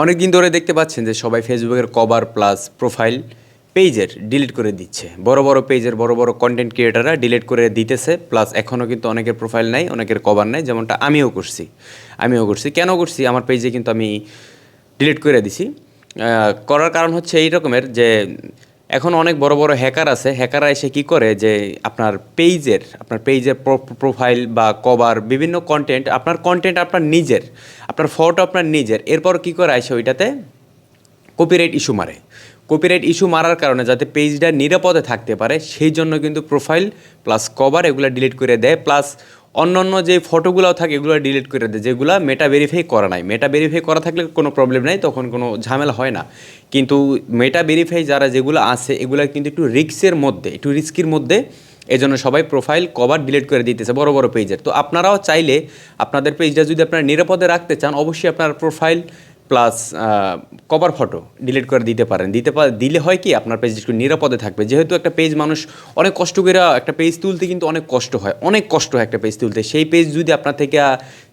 অনেক দিন ধরে দেখতে পাচ্ছেন যে সবাই ফেসবুকের কভার প্লাস প্রোফাইল পেজের ডিলিট করে দিচ্ছে। বড় বড় পেজের বড় বড় কন্টেন্ট ক্রিয়েটাররা ডিলিট করে দিতেছে, প্লাস এখনও কিন্তু অনেকের প্রোফাইল নাই, অনেকের কভার নাই, যেমনটা আমিও করছি। কেন করছি? আমার পেজে কিন্তু আমি ডিলিট করে দিছি। করার কারণ হচ্ছে এই রকমের যে এখন অনেক বড় বড় হ্যাকার আছে, হ্যাকাররা এসে কী করে যে আপনার পেজের প্রোফাইল বা কভার বিভিন্ন কন্টেন্ট আপনার নিজের, আপনার ফটো আপনার নিজের, এরপর কী করে আসে ওইটাতে কপিরাইট ইস্যু মারার কারণে যাতে পেজটা নিরাপদে থাকতে পারে সেই জন্য কিন্তু প্রোফাইল প্লাস কভার এগুলো ডিলিট করে দেয়, প্লাস অন্যান্য যে ফটোগুলোও থাকে এগুলো ডিলিট করে দেয় যেগুলো মেটা ভেরিফাই করা নাই। মেটা ভেরিফাই করা থাকলে কোনো প্রবলেম নাই, তখন কোনো ঝামেলা হয় না। কিন্তু মেটা ভেরিফাই যেগুলো আছে এগুলো কিন্তু একটু রিস্কির মধ্যে, এজন্য সবাই প্রোফাইল কভার ডিলিট করে দিতেছে বড় বড় পেজের। তো আপনারাও চাইলে আপনাদের পেজটা যদি আপনারা নিরাপদে রাখতে চান, অবশ্যই আপনার profile plus cover photo delete করে দিলে হয় কি আপনার পেজ একটু নিরাপদে থাকবে। যেহেতু একটা পেজ মানুষ অনেক কষ্ট করে একটা পেজ তুলতে কিন্তু অনেক কষ্ট হয় একটা পেজ তুলতে। সেই পেজ যদি আপনার থেকে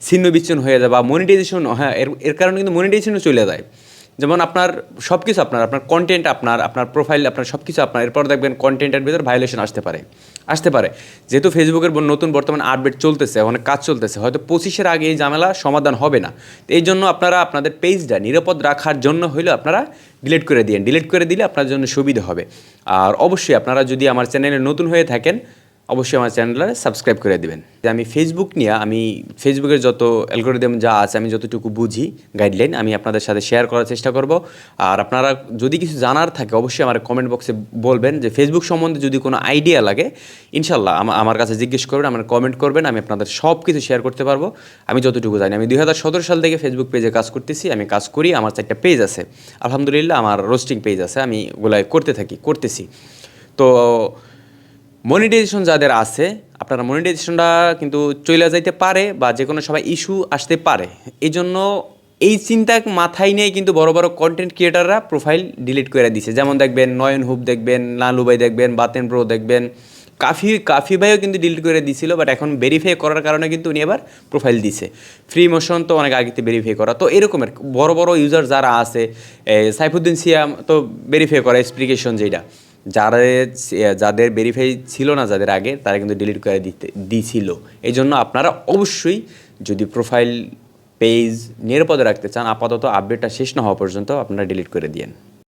ছিন্ন বিচ্ছিন্ন হয়ে যায় বা মনিটাইজেশন, এর কারণে কিন্তু মনিটাইজেশনও চলে যায়। যেমন আপনার সব কিছু আপনার কন্টেন্ট আপনার প্রোফাইল আপনার সব কিছু আপনার, এরপর দেখবেন কন্টেন্টের ভিতর ভায়োলেশন আসতে পারে। যেহেতু ফেসবুকের নতুন বর্তমানে আপডেট চলতেছে, অনেক কাজ চলতেছে, হয়তো 25-এর আগে এই ঝামেলা সমাধান হবে না। তো এই জন্য আপনারা আপনাদের পেজটা নিরাপদ রাখার জন্য হইলেও আপনারা ডিলিট করে দিলে আপনার জন্য সুবিধা হবে। আর অবশ্যই আপনারা যদি আমার চ্যানেলে নতুন হয়ে থাকেন, অবশ্যই আমার চ্যানেলটা সাবস্ক্রাইব করে দিবেন। আমি ফেসবুকের যত অ্যালগোরিদম যা আছে আমি যতটুকু বুঝি গাইডলাইন আমি আপনাদের সাথে শেয়ার করার চেষ্টা করব। আর আপনারা যদি কিছু জানার থাকে অবশ্যই আমার কমেন্ট বক্সে বলবেন। যে ফেসবুক সম্বন্ধে যদি কোনো আইডিয়া লাগে ইনশাল্লাহ আমার কাছে জিজ্ঞেস করবেন, আমার কমেন্ট করবেন, আমি আপনাদের সব কিছু শেয়ার করতে পারবো আমি যতটুকু জানি। আমি 2017 সাল থেকে ফেসবুক পেজে কাজ করতেছি, আমি কাজ করি, আমার 4টা পেজ আছে আলহামদুলিল্লাহ, আমার রোস্টিং পেজ আছে, আমি ওগুলাই করতেছি। তো মনিটাইজেশন যাদের আছে আপনারা মনিটাইজেশনটা কিন্তু চলে যাইতে পারে বা যে কোনো সময় ইস্যু আসতে পারে। এই জন্য এই চিন্তা মাথায় নিয়ে কিন্তু বড় বড় কন্টেন্ট ক্রিয়েটাররা প্রোফাইল ডিলিট করে দিছে। যেমন দেখবেন নয়ন হুব দেখবেন, লালু ভাই দেখবেন, বাতেন ব্রো দেখবেন, কাফি ভাইও কিন্তু ডিলিট করে দিছিল, বাট এখন ভেরিফাই করার কারণে কিন্তু উনি আবার প্রোফাইল দিছে। ফ্রি মোশন তো অনেক আগেতে ভেরিফাই করা। তো এরকমের বড় বড় ইউজার যারা আছে, সাইফুদ্দিন সিয়াম তো ভেরিফাই করা এক্সপ্লিকেশন যেটা, যাদের ভেরিফাই ছিল না যাদের আগে, তারা কিন্তু ডিলিট করে দিছিল। এই জন্য আপনারা অবশ্যই যদি প্রোফাইল পেজ নিরাপদে রাখতে চান, আপাতত আপডেটটা শেষ না হওয়া পর্যন্ত আপনারা ডিলিট করে দিয়েন।